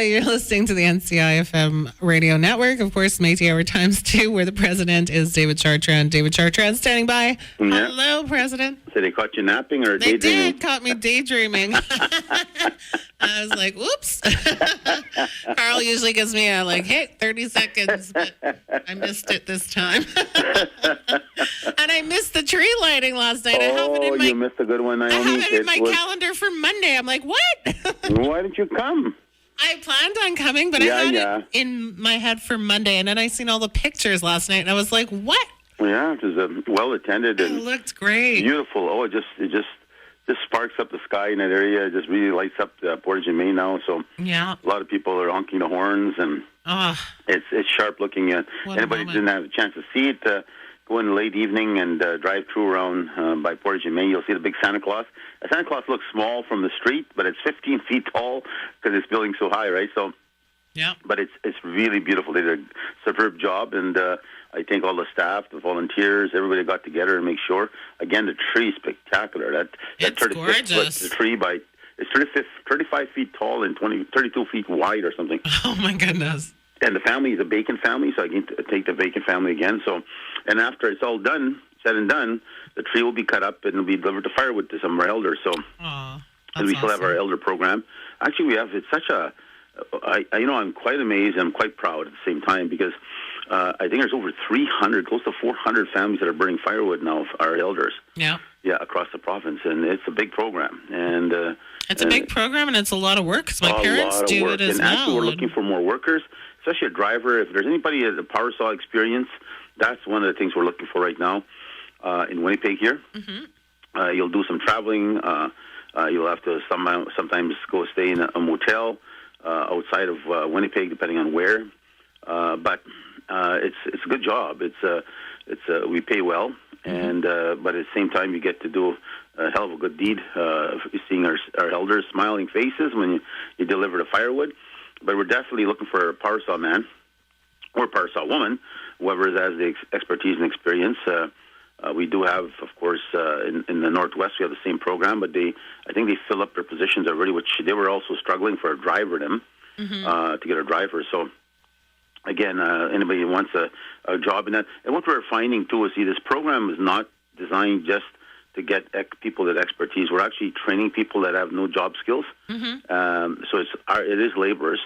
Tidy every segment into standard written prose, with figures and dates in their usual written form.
You're listening to the NCI FM radio network. Of course, Métis Hour times 2, where the president is David Chartrand. David Chartrand standing by. Yeah. Hello, President. So they caught you napping or they daydreaming? They did. Caught me daydreaming. I was like, whoops. Carl usually gives me a, hey, 30 seconds, but I missed it this time. And I missed the tree lighting last night. You missed a good one, Naomi. I have it in my calendar for Monday. I'm like, what? Why didn't you come? I planned on coming, but I had it in my head for Monday, and then I seen all the pictures last night, and I was like, what? Yeah, it was well attended. It looked great. Beautiful. Oh, it just sparks up the sky in that area. It just really lights up Portage and Main now. So yeah, a lot of people are honking the horns, and it's sharp looking. Anybody who didn't have a chance to see it, go in the late evening and drive through around by Portage and Main. You'll see the big Santa Claus. Santa Claus looks small from the street, but it's 15 feet tall because it's building so high, right? So yeah, but it's really beautiful. They did a superb job, and I think all the staff, the volunteers, everybody got together and make sure. Again, the tree is spectacular. That 36-foot tree it's 35 feet tall and 32 feet wide or something. Oh my goodness! And the family is a Bacon family, so I can take the Bacon family again. So, and after it's all said and done, the tree will be cut up and it'll be delivered to firewood to some of our elders. So, we still have our elder program. Actually, we have. It's such a. I'm quite amazed and I'm quite proud at the same time because I think there's over 300, close to 400 families that are burning firewood now, our elders. Yeah. Yeah, across the province, and it's a big program. And it's a big program, and it's a lot of work because my parents do it as well. And actually, we're looking for more workers, especially a driver. If there's anybody with a power saw experience, that's one of the things we're looking for right now in Winnipeg here. Mm-hmm. You'll do some traveling. You'll have to sometimes go stay in a motel outside of Winnipeg, depending on where. But it's a good job. We pay well, and but at the same time, you get to do a hell of a good deed. Seeing our elders' smiling faces when you deliver the firewood. But we're definitely looking for a power saw man or power saw woman, whoever has the expertise and experience. We do have, of course, in the Northwest, we have the same program, but I think they fill up their positions already, which they were also struggling for a driver to get a driver. So, again, anybody who wants a job in that. And what we're finding, too, is, this program is not designed just to get people that expertise. We're actually training people that have no job skills. Mm-hmm. So it is laborers,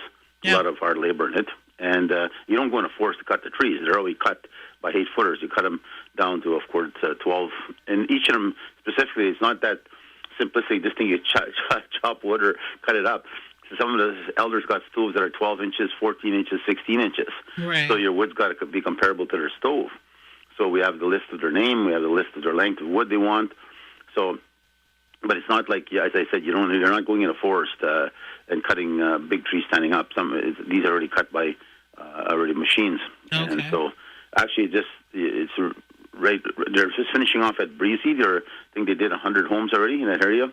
a lot of hard labor in it. And you don't go in a forest to cut the trees. They're already cut by 8-footers. You cut them down to, of course, 12. And each of them, specifically, it's not that simplistic, this thing you chop wood or cut it up. So some of the elders got stoves that are 12 inches, 14 inches, 16 inches. Right. So your wood's got to be comparable to their stove. So we have the list of their name. We have the list of their length of wood they want. So, but it's not like, as I said, you're not going in a forest and cutting big trees standing up. These are already cut by already machines. Okay. And so actually it's right. They're just finishing off at Breezy. I think they did 100 homes already in that area.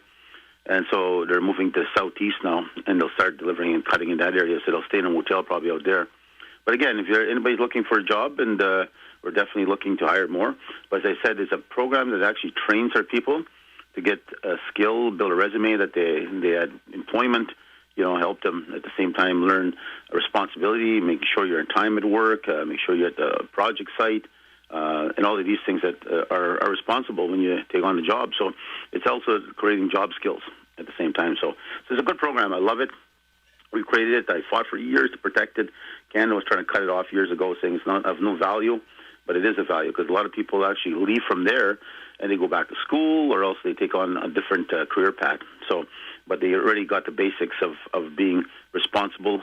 And so they're moving to southeast now, and they'll start delivering and cutting in that area. So they'll stay in a motel probably out there. But again, if anybody's looking for a job, and we're definitely looking to hire more. But as I said, it's a program that actually trains our people to get a skill, build a resume that they had employment, help them at the same time learn a responsibility, making sure you're in time at work, make sure you're at the project site, and all of these things that are responsible when you take on the job. So it's also creating job skills at the same time. So it's a good program. I love it. We created it. I fought for years to protect it. Canada was trying to cut it off years ago, saying it's not of no value, but it is a value because a lot of people actually leave from there and they go back to school or else they take on a different career path. So, but they already got the basics of being responsible,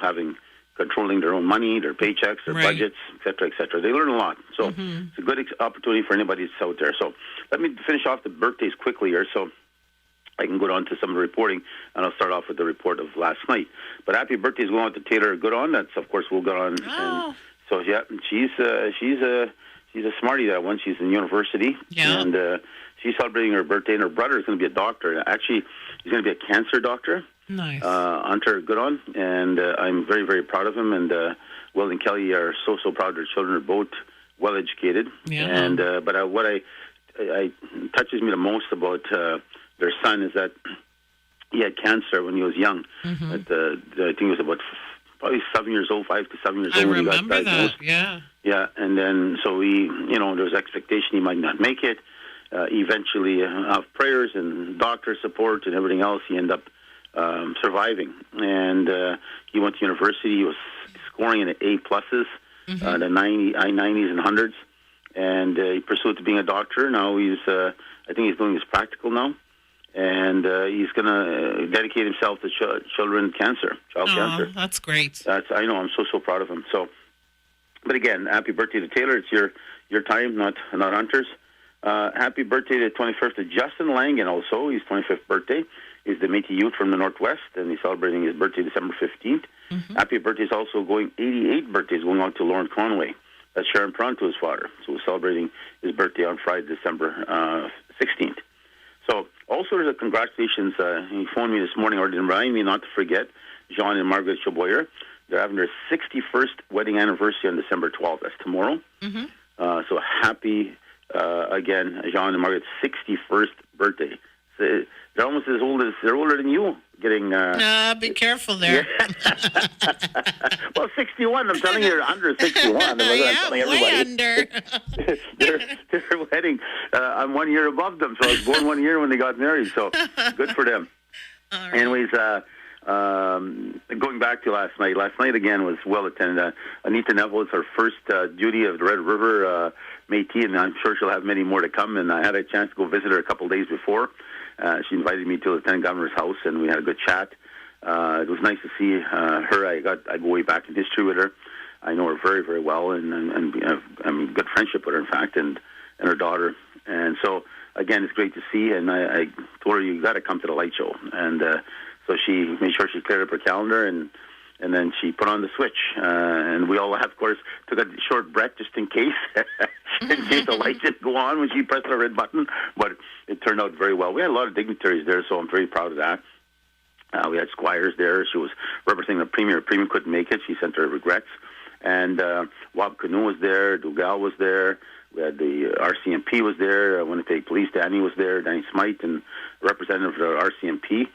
controlling their own money, their paychecks, their budgets, et cetera, et cetera. They learn a lot. So it's a good opportunity for anybody that's out there. So let me finish off the birthdays quickly here so I can go on to some of the reporting, and I'll start off with the report of last night. But happy birthdays going out to Taylor Goodon. That's, of course, Will Goodon. Oh. And so, yeah, she's a smarty, that one. She's in university. Yeah. And she's celebrating her birthday, and her brother is going to be a doctor. Actually, he's going to be a cancer doctor. Nice. Hunter Goodon, and I'm very, very proud of him. And Will and Kelly are so proud. Their children are both well-educated. Yeah. And but what touches me the most about their son is that he had cancer when he was young. Mm-hmm. I think it was about probably 7 years old, 5 to 7 years I old when he got remember diagnosed. that. Yeah. Yeah, and then so there was expectation he might not make it. Eventually, prayers and doctor support and everything else, he ended up surviving. And he went to university. He was scoring in the A pluses, the I-90s and 100s, and he pursued to being a doctor. Now I think he's doing his practical now, and he's going to dedicate himself to child cancer. That's great. I know. I'm so proud of him. So, but again, happy birthday to Taylor. It's your time, not Hunter's. Happy birthday to 21st to Justin Langan also. His 25th birthday. He's the Métis youth from the Northwest, and he's celebrating his birthday December 15th. Happy birthday is also 88 birthdays going on to Lauren Conway. That's Sharon Pronto's father. So we're celebrating his birthday on Friday, December 16th. So also there's a congratulations. He phoned me this morning or didn't remind me not to forget Jean and Margaret Chaboyer. They're having their 61st wedding anniversary on December 12th. That's tomorrow. So happy, again, Jean and Margaret's 61st birthday. So they're almost they're older than you. Getting be careful there. Well, 61. I'm telling you, they're under 61. Yeah, way under. They're wedding. I'm 1 year above them, so I was born 1 year when they got married. So good for them. Right. Anyways, going back to last night. Last night again was well attended. Anita Neville is her first duty of the Red River Métis, and I'm sure she'll have many more to come. And I had a chance to go visit her a couple of days before. She invited me to the Lieutenant Governor's house, and we had a good chat. It was nice to see her. I go way back in history with her. I know her very, very well, and I'm good friendship with her, in fact, and her daughter. And so, again, it's great to see. And I told her, you got to come to the light show. And so she made sure she cleared up her calendar, and then she put on the switch. And we all, of course, took a short break just in case, the light didn't go on when she pressed the red button. But it turned out very well. We had a lot of dignitaries there, so I'm very proud of that. We had Squires there. She was representing the Premier. Premier couldn't make it. She sent her regrets. And Wab Canoe was there. Dougal was there. We had the RCMP was there. Winnipeg Police, Danny was there. Danny Smythe, and representative of the RCMP.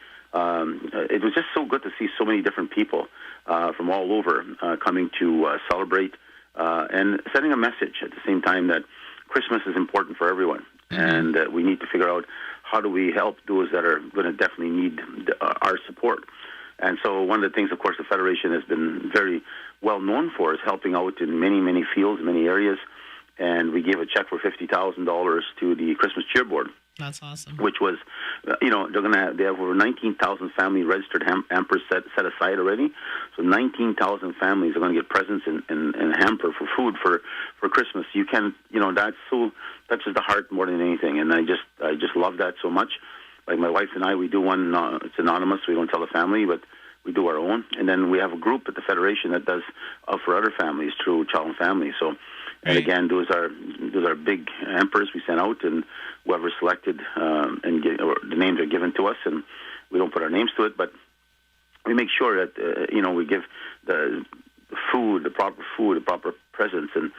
It was just so good to see so many different people from all over coming to celebrate and sending a message at the same time that Christmas is important for everyone, and we need to figure out how do we help those that are going to definitely need our support. And so one of the things, of course, the Federation has been very well known for is helping out in many, many fields, many areas. And we gave a check for $50,000 to the Christmas Cheer Board. That's awesome. Which was, they have over 19,000 family registered hampers set aside already. So 19,000 families are going to get presents in a hamper for food for Christmas. You can, that's so touches the heart more than anything. And I just love that so much. Like my wife and I, we do one. It's anonymous. We don't tell the family, but we do our own. And then we have a group at the Federation that does for other families through Child and Family. So. And again, those are big hampers we sent out, and whoever's selected, or the names are given to us, and we don't put our names to it, but we make sure that we give the food, the proper presents, and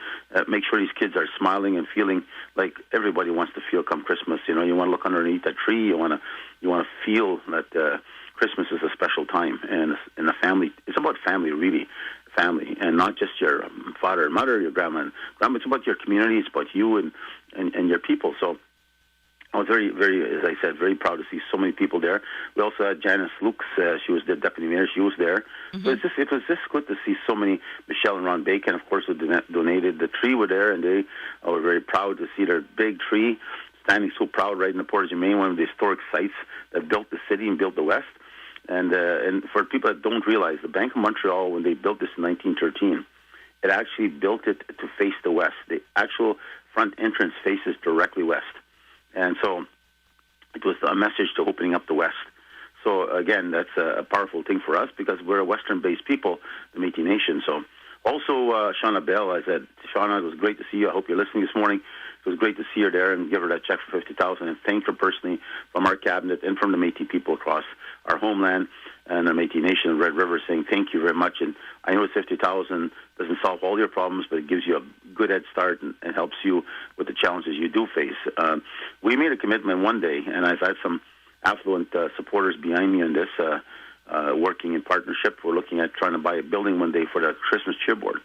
make sure these kids are smiling and feeling like everybody wants to feel come Christmas. You want to look underneath that tree. You want to feel that Christmas is a special time, and the family. It's about family, really. Family, and not just your father and mother, your grandma and grandma. It's about your community. It's about you and your people. So I was very, very, as I said, very proud to see so many people there. We also had Janice Lukes. She was the deputy mayor. She was there. So it was just good to see so many. Michelle and Ron Bacon, of course, who donated the tree, were there, and they were very proud to see their big tree standing so proud right in the Port of Germain, one of the historic sites that built the city and built the West. And for people that don't realize, the Bank of Montreal, when they built this in 1913, it actually built it to face the west. The actual front entrance faces directly west. And so it was a message to opening up the west. So, again, that's a powerful thing for us because we're a Western-based people, the Métis Nation. So, also, Shauna Bell, I said, Shauna, it was great to see you. I hope you're listening this morning. It was great to see her there and give her that check for $50,000 and thank her personally from our cabinet and from the Métis people across our homeland and the Métis Nation and Red River saying thank you very much. And I know it's $50,000 doesn't solve all your problems, but it gives you a good head start and helps you with the challenges you do face. We made a commitment one day, and I've had some affluent supporters behind me on this. working in partnership. We're looking at trying to buy a building one day for the Christmas cheer board.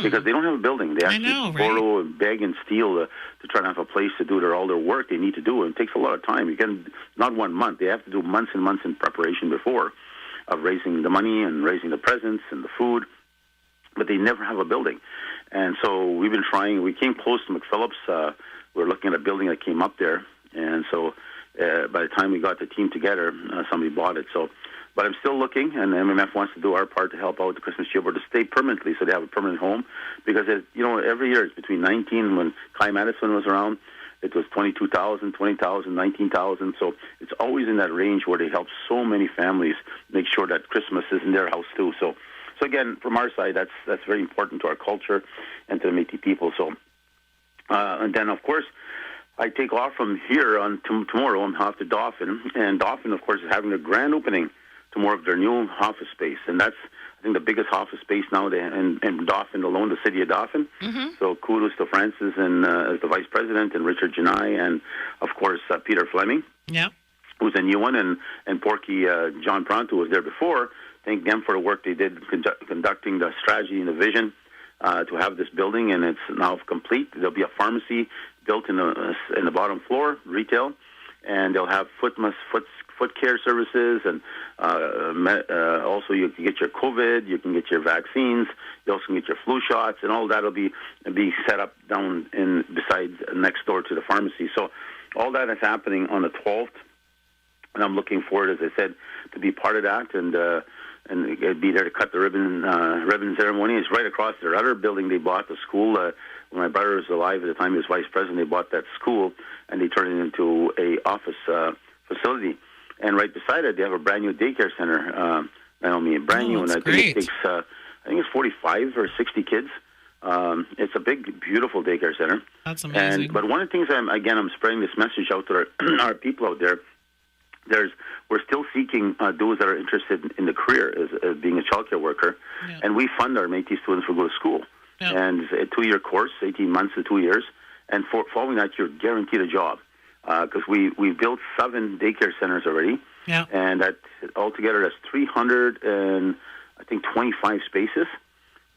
Because they don't have a building. They actually borrow and beg and steal to try to have a place to do all their work they need to do. And it takes a lot of time. You can not 1 month. They have to do months and months in preparation before of raising the money and raising the presents and the food. But they never have a building. And so we've been trying. We came close to McPhillips. We were looking at a building that came up there. And so by the time we got the team together, somebody bought it. But I'm still looking, and MMF wants to do our part to help out the Christmas cheer board to stay permanently so they have a permanent home. Because, every year it's between 19, when Kai Madison was around, it was 22,000, 20,000, 19,000. So it's always in that range where they help so many families make sure that Christmas is in their house too. So again, from our side, that's very important to our culture and to the Métis people. So, and then, of course, I take off from here on tomorrow. I'm off to Dauphin, and Dauphin, of course, is having a grand opening tomorrow of their new office space, and that's, I think, the biggest office space now in Dauphin alone, the city of Dauphin. So kudos to Francis and as the vice president, and Richard Janai, and of course Peter Fleming, who's a new one, and Porky John Pronto was there before. Thank them for the work they did conducting the strategy and the vision to have this building, and it's now complete. There'll be a pharmacy built in the bottom floor, retail, and they'll have foot care services, and also you can get your COVID, you can get your vaccines, you also can get your flu shots, and all that will be set up down besides next door to the pharmacy. So all that is happening on the 12th, and I'm looking forward, as I said, to be part of that and be there to cut the ribbon ceremony. It's right across their other building they bought, the school. When my brother was alive at the time he was vice president, they bought that school, and they turned it into a office facility. And right beside it, they have a brand new daycare center. Brand new, and I think it takes, I think it's 45 or 60 kids. It's a big, beautiful daycare center. That's amazing. But one of the things I'm spreading this message out to our people out there. We're still seeking those that are interested in the career as being a childcare worker, and we fund our Métis students who go to school. And it's a 2-year course, 18 months to 2 years, and following that, you're guaranteed a job. Because we built 7 daycare centers already, and that altogether that's 325 spaces,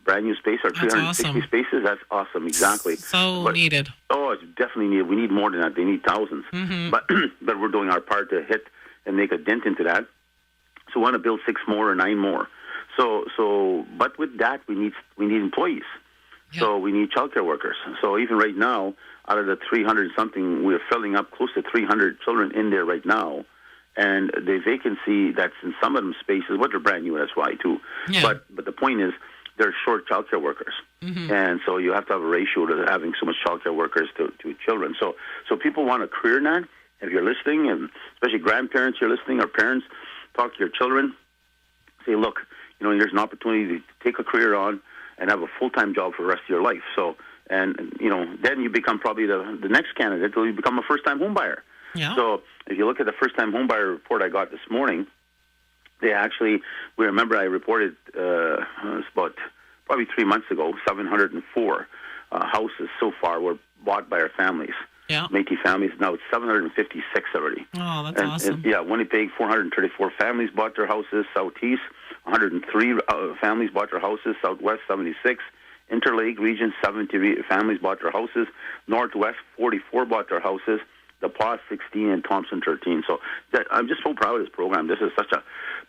brand new space, or 360 spaces. That's awesome, exactly. Needed. Oh, it's definitely needed. We need more than that. They need thousands. But we're doing our part to hit and make a dent into that. So we want to build 6 more or 9 more. But with that, we need employees. So we need childcare workers. So even right now, out of the 300-something, we're filling up close to 300 children in there right now. And the vacancy that's in some of them spaces, they're brand new, that's why, too. But the point is, they're short childcare workers. And so you have to have a ratio to having so much childcare workers to children. So people want a career in that. If you're listening, and especially grandparents you're listening, or parents, talk to your children. Say, look, here's an opportunity to take a career on and have a full-time job for the rest of your life. So, and then you become probably the next candidate till you become a first-time home buyer. So if you look at the first-time home buyer report I got this morning, we remember I reported it was about probably 3 months ago, 704 houses so far were bought by our families. Métis families. Now it's 756 already. Oh, that's awesome. Winnipeg, 434 families bought their houses. Southeast, 103 families bought their houses. Southwest, 76. Interlake region, 70 families bought their houses. Northwest, 44 bought their houses. The Paw, 16, and Thompson, 13. So I'm just so proud of this program. This is such a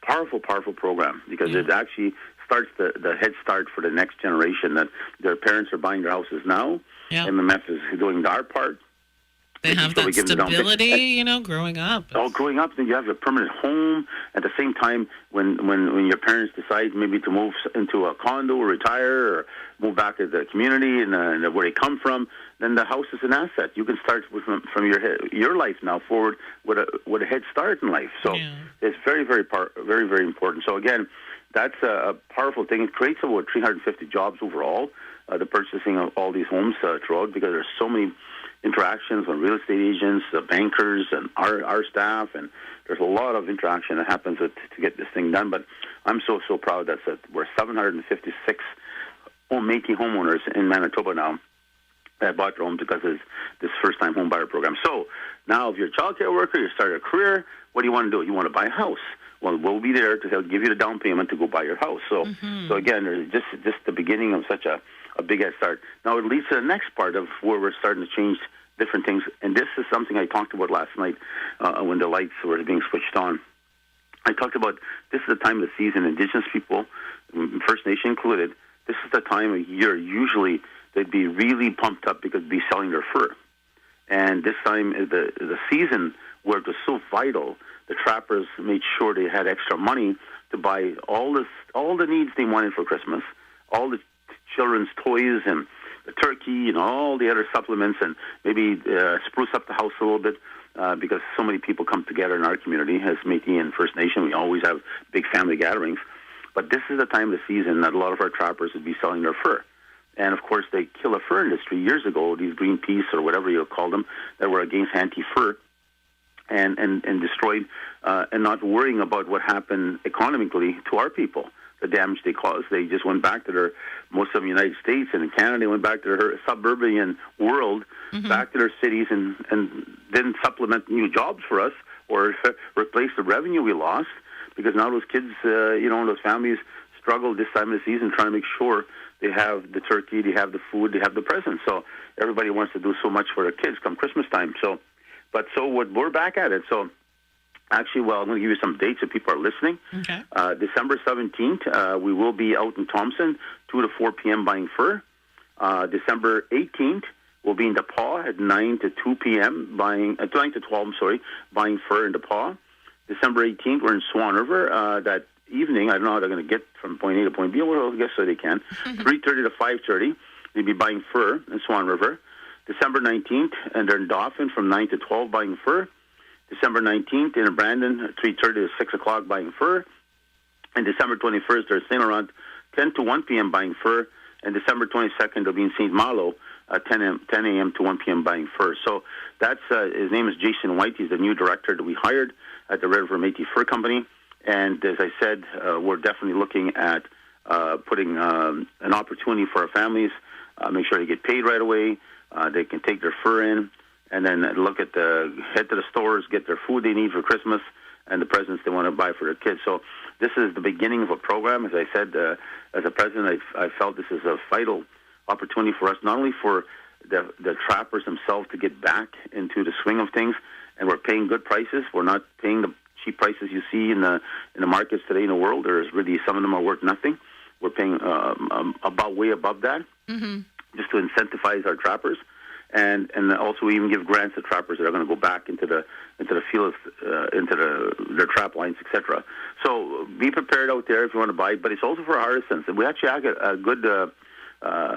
powerful, powerful program, because it actually starts the head start for the next generation, that their parents are buying their houses now. MMF is doing our part. They have that stability, growing up. Growing up, then you have a permanent home. At the same time, when your parents decide maybe to move into a condo or retire or move back to the community and where they come from, then the house is an asset. You can start from your life now forward with a head start in life. So it's very, very, very, very important. So again, that's a powerful thing. It creates about 350 jobs overall, the purchasing of all these homes throughout, because there's so many interactions with real estate agents, bankers, and our staff, and there's a lot of interaction that happens to get this thing done. But I'm so proud that we're 756 Métis homeowners in Manitoba now that bought their homes because of this first-time home buyer program. So now, if you're a child care worker, you start a career, what do you want to do? You want to buy a house. well, we'll be there to help give you the down payment to go buy your house. So, so again, there's just the beginning of such a big head start. Now it leads to the next part of where we're starting to change different things, and this is something I talked about last night when the lights were being switched on. I talked about this is the time of the season. Indigenous people, First Nation included, this is the time of year usually they'd be really pumped up because they'd be selling their fur. And this time is the season where it was so vital. The trappers made sure they had extra money to buy all the needs they wanted for Christmas, all the children's toys and the turkey and all the other supplements, and maybe spruce up the house a little bit because so many people come together in our community as Métis and First Nation. We always have big family gatherings. But this is the time of the season that a lot of our trappers would be selling their fur. And, of course, they kill a fur industry years ago, these Greenpeace or whatever you'll call them, that were against anti-fur and destroyed and not worrying about what happened economically to our people, the damage they caused. They just went back to most of the United States and in Canada, they went back to their suburban world, back to their cities and didn't supplement new jobs for us or replace the revenue we lost, because now those kids, those families struggle this time of the season trying to make sure they have the turkey, they have the food, they have the presents. So everybody wants to do so much for their kids come Christmas time. So we're back at it. So actually, I'm going to give you some dates if people are listening. Okay. December 17th, we will be out in Thompson, 2 to 4 p.m. buying fur. December 18th, we'll be in DePaul at 9 to 2 p.m. 9 to 12, buying fur in DePaul. December 18th, we're in Swan River. That evening, I don't know how they're going to get from point A to point B. Well, I guess so they can. 3:30 to 5:30, they'll be buying fur in Swan River. December 19th, and they're in Dauphin from 9 to 12 buying fur. December 19th in Brandon, 3:30 to 6 o'clock buying fur. And December 21st, they're in St. Laurent, 10 to 1 p.m. buying fur. And December 22nd, they'll be in St. Malo, 10 a.m. to 1 p.m. buying fur. So that's his name is Jason White. He's the new director that we hired at the Red River Métis Fur Company. And as I said, we're definitely looking at putting an opportunity for our families, make sure they get paid right away, they can take their fur in, and then head to the stores, get their food they need for Christmas, and the presents they want to buy for their kids. So this is the beginning of a program. As I said, as a president, I felt this is a vital opportunity for us, not only for the trappers themselves to get back into the swing of things, and we're paying good prices. We're not paying the cheap prices you see in the markets today in the world. There's really, some of them are worth nothing. We're paying way above that, just to incentivize our trappers, and also we even give grants to trappers that are going to go back into the field, their trap lines, etc. So be prepared out there if you want to buy. But it's also for artisans, and we actually had a good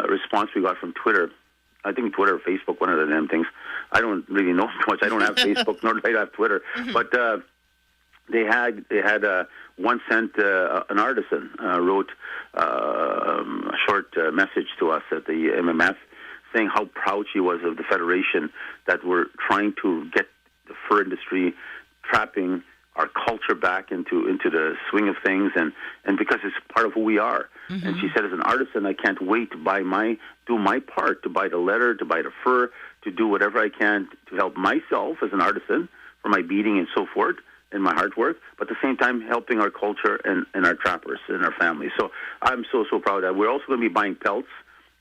response we got from Twitter. I think Twitter or Facebook, one of the damn things. I don't really know much. I don't have Facebook, nor do I have Twitter. But they had 1 cent. An artisan wrote a short message to us at the MMF, saying how proud she was of the Federation, that we're trying to get the fur industry, trapping our culture back into the swing of things, and because it's part of who we are. And she said, as an artisan, I can't wait to do my part, to buy the leather, to buy the fur, to do whatever I can to help myself as an artisan for my beading and so forth, and my hard work, but at the same time helping our culture and our trappers and our families. So I'm so proud of that. We're also going to be buying pelts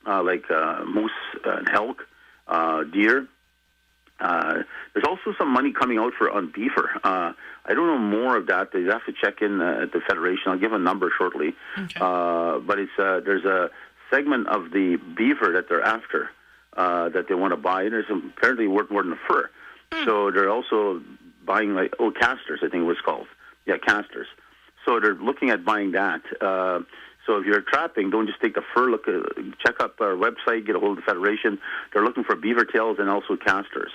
like moose and elk, deer. There's also some money coming out on beaver. I don't know more of that. You have to check in at the Federation. I'll give a number shortly. Okay. But there's a segment of the beaver that they're after that they want to buy. There's apparently worth more than the fur. So they're also buying casters, I think it was called. Yeah, casters. So they're looking at buying that. So if you're trapping, don't just take the fur. Check up our website, get a hold of the Federation. They're looking for beaver tails and also casters.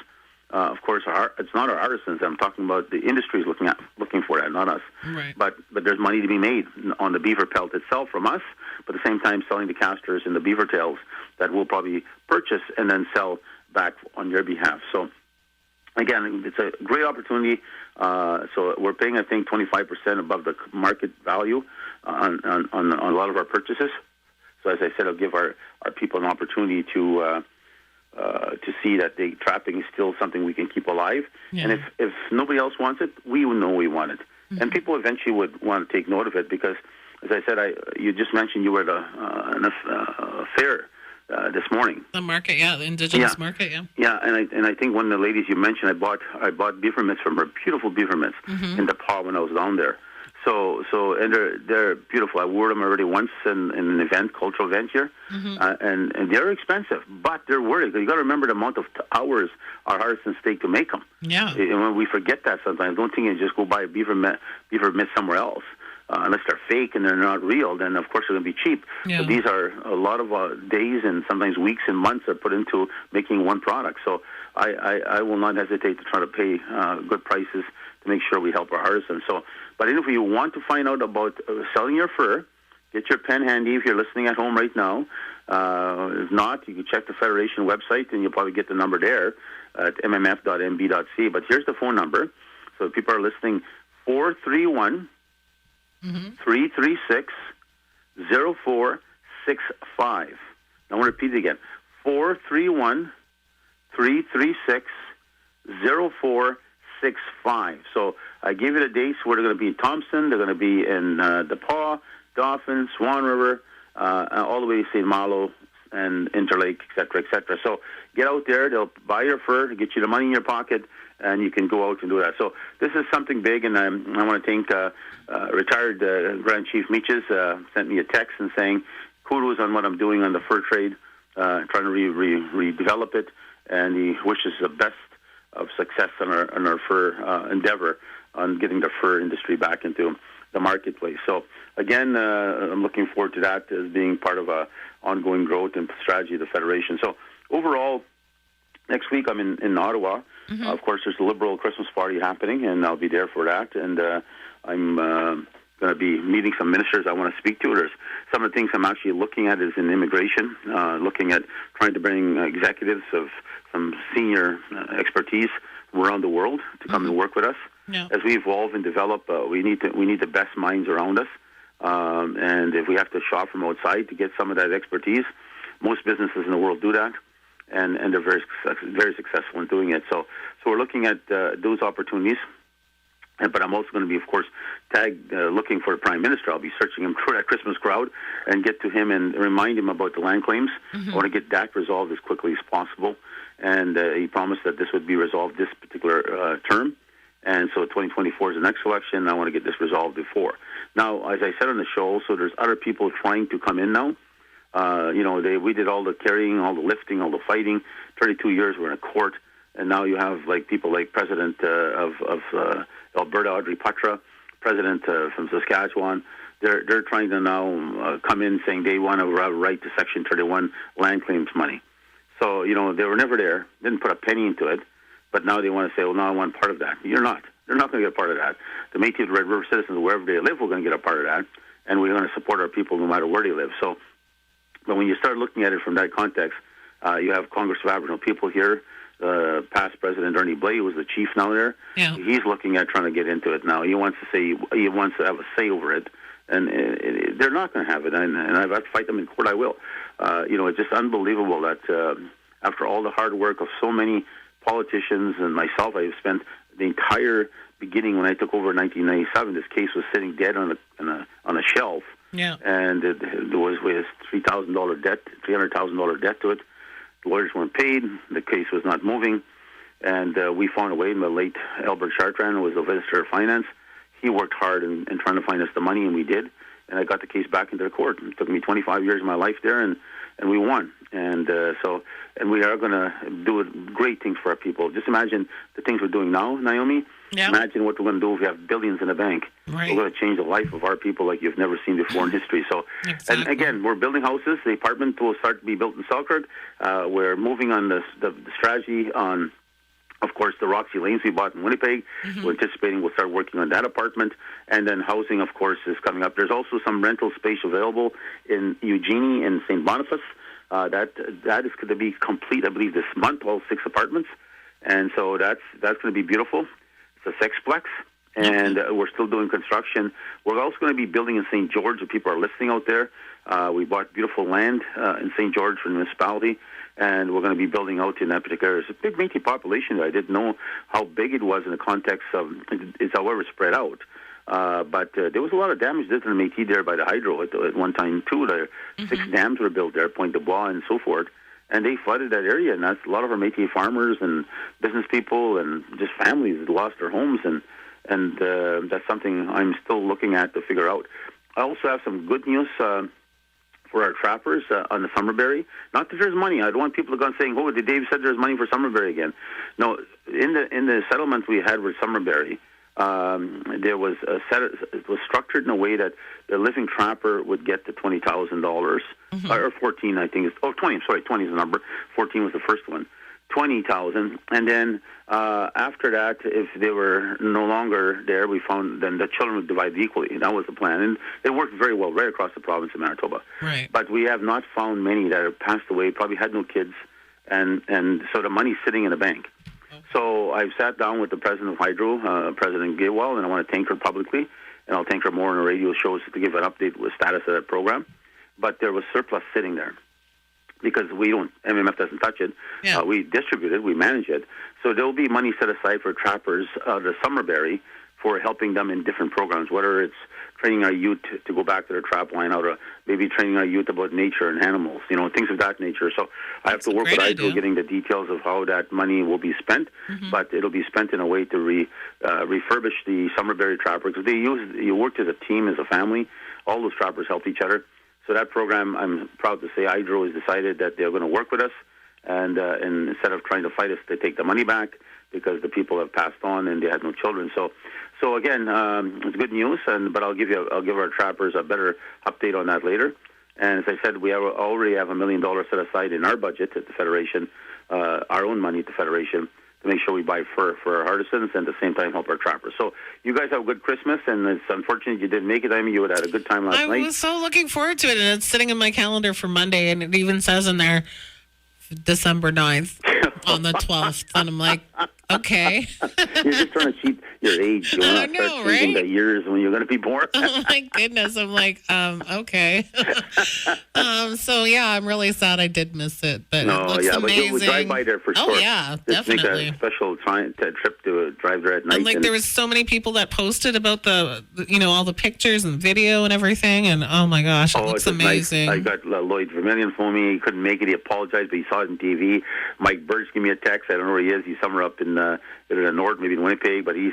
Of course, it's not our artisans. I'm talking about the industry is looking for that, not us. Right. But there's money to be made on the beaver pelt itself from us, but at the same time selling the casters and the beaver tails that we'll probably purchase and then sell back on your behalf. So again, it's a great opportunity. So we're paying, I think, 25% above the market value on a lot of our purchases. So as I said, I'll give our people an opportunity to see that the trapping is still something we can keep alive. Yeah. And if nobody else wants it, we know we want it. and people eventually would want to take note of it because, as I said, you just mentioned you were at a fair this morning. The market, the indigenous market, Yeah, and I think one of the ladies you mentioned, I bought beaver mitts from her, beautiful beaver mitts in the paw when I was down there. So and they're beautiful. I wore them already once in an event, cultural event here, and they're expensive, but they're worth it. You got to remember the amount of hours our artisans take to make them. Yeah, and when we forget that sometimes, don't think you just go buy a beaver mitt somewhere else. Unless they're fake and they're not real, then of course they're going to be cheap. Yeah. But these are a lot of days and sometimes weeks and months are put into making one product. So I will not hesitate to try to pay good prices to make sure we help our artisans. So, but if you want to find out about selling your fur, get your pen handy if you're listening at home right now. If not, you can check the Federation website and you'll probably get the number there at mmf.mb.ca. But here's the phone number. So if people are listening, 431 336 0465. I want to repeat it again. 431 336 0465. So I gave you the dates where they're going to be in Thompson, they're going to be in DePaul, Dauphin, Swan River, all the way to St. Malo and Interlake, et cetera, et cetera. So get out there. They'll buy your fur to get you the money in your pocket, and you can go out and do that. So this is something big, and I want to thank retired Grand Chief Métis sent me a text and saying kudos on what I'm doing on the fur trade, trying to redevelop it, and he wishes the best of success on our fur endeavor on getting the fur industry back into the marketplace. So again, I'm looking forward to that as being part of a ongoing growth and strategy of the Federation. So overall, next week I'm in Ottawa. Of course, there's a Liberal Christmas party happening, and I'll be there for that. And I'm going to be meeting some ministers I want to speak to. There's some of the things I'm actually looking at is in immigration, looking at trying to bring executives of some senior expertise from around the world to come and work with us. Yeah. As we evolve and develop, we need the best minds around us. And if we have to shop from outside to get some of that expertise, most businesses in the world do that. And they're very successful in doing it. So we're looking at those opportunities. But I'm also going to be, of course, looking for the Prime Minister. I'll be searching him through that Christmas crowd and get to him and remind him about the land claims. I want to get that resolved as quickly as possible. And he promised that this would be resolved this particular term. And so 2024 is the next election. I want to get this resolved before. Now, as I said on the show, so there's other people trying to come in now. We did all the carrying, all the lifting, all the fighting. 32 years we're in a court, and now you have people like President of Alberta, Audrey Patra, President from Saskatchewan. They're trying to now come in saying they want to have a right to Section 31 land claims money. So they were never there, didn't put a penny into it, but now they want to say, well, no, I want part of that. You're not. They're not going to get a part of that. The Métis Red River citizens, wherever they live, we're going to get a part of that, and we're going to support our people no matter where they live. So. But when you start looking at it from that context, you have Congress of Aboriginal People here. Past President Ernie Blais was the chief now there. Yeah. He's looking at trying to get into it now. He wants to have a say over it, and they're not going to have it. And I've had to fight them in court. I will. It's just unbelievable that after all the hard work of so many politicians and myself, I've spent the entire beginning when I took over in 1997. This case was sitting dead on a shelf. Yeah. And there was $3,000 debt, $300,000 debt to it. The lawyers weren't paid. The case was not moving. And we found a way. And the late Albert Chartrand, who was the Visitor of Finance, he worked hard in trying to find us the money, and we did. And I got the case back into the court. It took me 25 years of my life there, and we won. And we are going to do great things for our people. Just imagine the things we're doing now, Naomi. Yeah. Imagine what we're going to do if we have billions in the bank. Right. We're going to change the life of our people like you've never seen before in history. So, exactly. And again, we're building houses. The apartment will start to be built in Selkirk. We're moving on the strategy on, of course, the Roxy Lanes we bought in Winnipeg. We're anticipating we'll start working on that apartment. And then housing, of course, is coming up. There's also some rental space available in Eugenie and St. Boniface. That is going to be complete, I believe, this month, all 6 apartments. And so that's going to be beautiful. It's a sexplex, and we're still doing construction. We're also going to be building in St. George, if people are listening out there. We bought beautiful land in St. George for the municipality, and we're going to be building out in that particular area. It's a big Métis population there. I didn't know how big it was in the context of it's however spread out. But there was a lot of damage done to the Métis there by the hydro at one time, too. There 6 dams were built there, Pointe de Bois and so forth, and they flooded that area. And that's a lot of our Métis farmers and business people and just families that lost their homes, and that's something I'm still looking at to figure out. I also have some good news for our trappers on the Summerberry. Not that there's money. I don't want people to go on saying, "Oh, Dave said there's money for Summerberry again." No, in the settlement we had with Summerberry, there was it was structured in a way that the living trapper would get the $20,000 or 14, I think. 20. I'm sorry, 20 is the number. 14 was the first one. 20,000, and then after that, if they were no longer there, we found then the children would divide equally. That was the plan, and it worked very well right across the province of Manitoba. Right. But we have not found many that have passed away, probably had no kids, and so the money's sitting in the bank. Okay. So I've sat down with the president of Hydro, President Gaywell, and I want to thank her publicly, and I'll thank her more in the radio shows to give an update with the status of that program. But there was surplus sitting there, because MMF doesn't touch it. Yeah. We distribute it, we manage it. So there'll be money set aside for trappers, the Summerberry, for helping them in different programs, whether it's training our youth to go back to their trap line, or maybe training our youth about nature and animals, things of that nature. So I have to work with Hydro getting the details of how that money will be spent, but it'll be spent in a way to refurbish the Summerberry trapper, because you worked as a team, as a family. All those trappers help each other. So that program, I'm proud to say, Hydro has decided that they're going to work with us, and instead of trying to fight us, they take the money back, because the people have passed on and they had no children. So again, it's good news, but I'll give our trappers a better update on that later. And as I said, we already have $1 million set aside in our budget at the Federation, our own money at the Federation, to make sure we buy fur for our artisans and at the same time help our trappers. So you guys have a good Christmas, and it's unfortunate you didn't make it. I mean, you would have had a good time last night. I was so looking forward to it, and it's sitting in my calendar for Monday, and it even says in there December 9th on the 12th. And I'm like, okay. You're just trying to cheat your age. You want to start changing the years when you're going to be born. Oh, my goodness. I'm like, okay. So, yeah, I'm really sad I did miss it. But it looks amazing. But you'll drive by there for sure. Oh, yeah, definitely. Make a special trip to drive there at night. And, there was so many people that posted about all the pictures and video and everything. And, oh, my gosh, it looks amazing. Nice. I got Lloyd Vermillion phone me. He couldn't make it. He apologized, but he saw it on TV. Mike Birch gave me a text. I don't know where he is. He's somewhere up in the north, maybe in Winnipeg, but he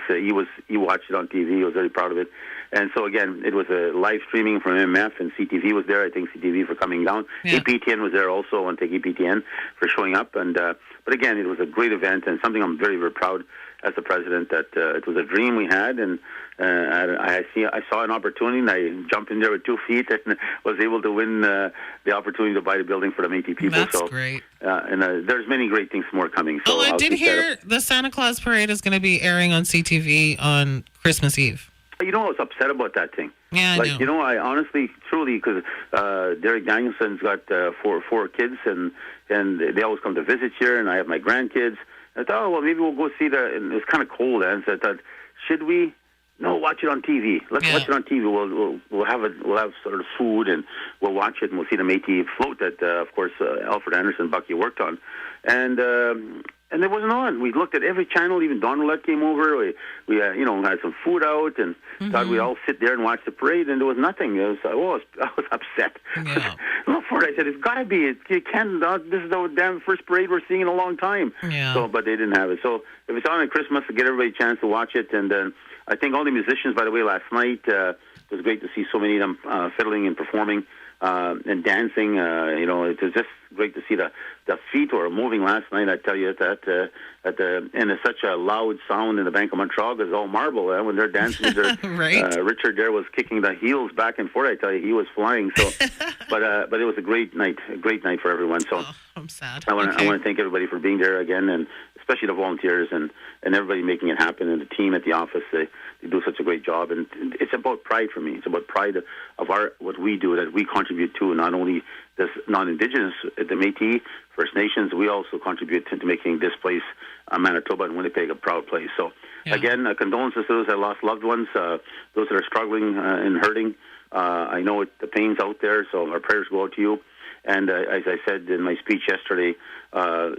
watched it on TV. He was very proud of it. And so, again, it was a live streaming from MMF, and CTV was there. I think CTV for coming down. Yeah. APTN was there also. I want to thank APTN for showing up. And but again, it was a great event, and something I'm very, very proud as the president that it was a dream we had, and I saw an opportunity, and I jumped in there with 2 feet and was able to win the opportunity to buy the building for the Métis people. That's great. And there's many great things more coming. So I did hear the Santa Claus Parade is going to be airing on CTV on Christmas Eve. I was upset about that thing. Yeah, I know. I honestly, truly, because Derek Danielson's got four kids, and they always come to visit here, and I have my grandkids. I thought, well, maybe we'll go see and it's kind of cold, and so I thought, should we? No, watch it on TV. Let's watch it on TV. We'll have sort of food, and we'll watch it, and we'll see the Métis float that, of course, Alfred Anderson, Bucky worked on, and it wasn't on. We looked at every channel. Even Don Roulette came over. We had some food out, and thought we'd all sit there and watch the parade, and there was nothing. I was upset. Yeah. Look for it. I said, it's got to be. You can't. This is the damn first parade we're seeing in a long time. Yeah. So, but they didn't have it. So if it's on at Christmas, to get everybody a chance to watch it, and then I think all the musicians, by the way, last night, it was great to see so many of them fiddling and performing and dancing. It was just great to see the feet were moving last night. I tell you that and it's such a loud sound in the Bank of Montreal because it's all marble. When they're dancing, right. Richard there was kicking the heels back and forth. I tell you, he was flying. So, but it was a great night for everyone. So I'm sad. I want to thank everybody for being there again, and especially the volunteers and everybody making it happen, and the team at the office. They do such a great job, and it's about pride for me. It's about pride of what we do, that we contribute to, not only this non-Indigenous, the Métis, First Nations, we also contribute to making this place, Manitoba and Winnipeg, a proud place. So, again, condolences to those that lost loved ones, those that are struggling and hurting. I know the pain's out there, so our prayers go out to you. And as I said in my speech yesterday,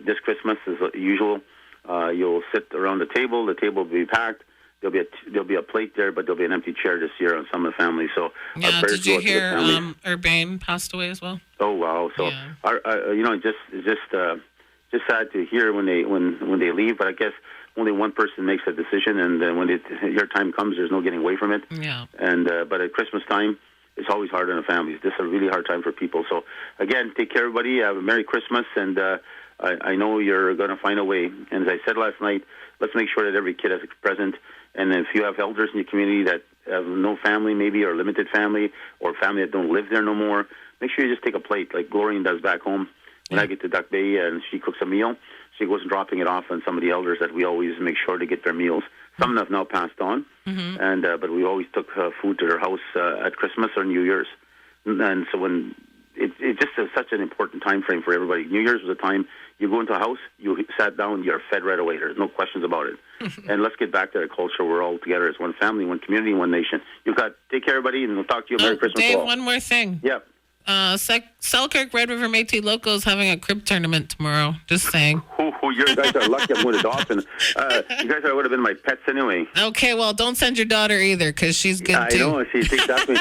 this Christmas, as usual, you'll sit around the table will be packed, there'll be a plate there, but there'll be an empty chair this year on some of the families. So yeah, our prayers did you go out to the hear families. Urbane passed away as well? Oh wow! So Yeah. just sad to hear when they leave. But I guess only one person makes that decision, and when your time comes, there's no getting away from it. Yeah. And but at Christmas time, it's always hard on the families. This is a really hard time for people. So again, take care, everybody. Have a Merry Christmas, and I know you're going to find a way. And as I said last night, let's make sure that every kid has a present. And if you have elders in your community that have no family, maybe, or limited family, or family that don't live there no more, make sure you just take a plate, like Glorian does back home. When I get to Duck Bay and she cooks a meal, she goes dropping it off on some of the elders that we always make sure to get their meals. Some have now passed on, and but we always took food to their house at Christmas or New Year's. And so when it just is such an important time frame for everybody. New Year's was a time you go into a house, you sat down, you're fed right away. There's no questions about it. And let's get back to that culture. We're all together as one family, one community, one nation. Take care, everybody, and we'll talk to you. Merry Christmas, Dave, all. one more thing. Yeah. Selkirk Red River Métis Local is having a crib tournament tomorrow. Just saying. You guys are lucky I'm going to Dawson. You guys would have been my pets anyway. Okay, well, don't send your daughter either, because she's good too. I know, she takes after me.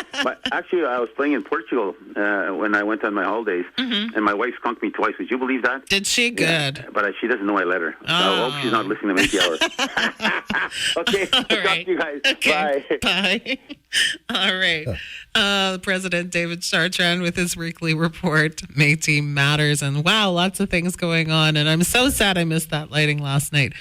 Actually, I was playing in Portugal when I went on my holidays, and my wife skunked me twice. Would you believe that? Did she? Good. Yeah, but she doesn't know I let her. So I hope she's not listening to Métis Hour. Okay, All talk right. to you guys. Okay. Bye. Bye. All right. President David Chartrand with his weekly report, Métis Matters. And wow, lots of things going on. And I'm so sad I missed that lighting last night.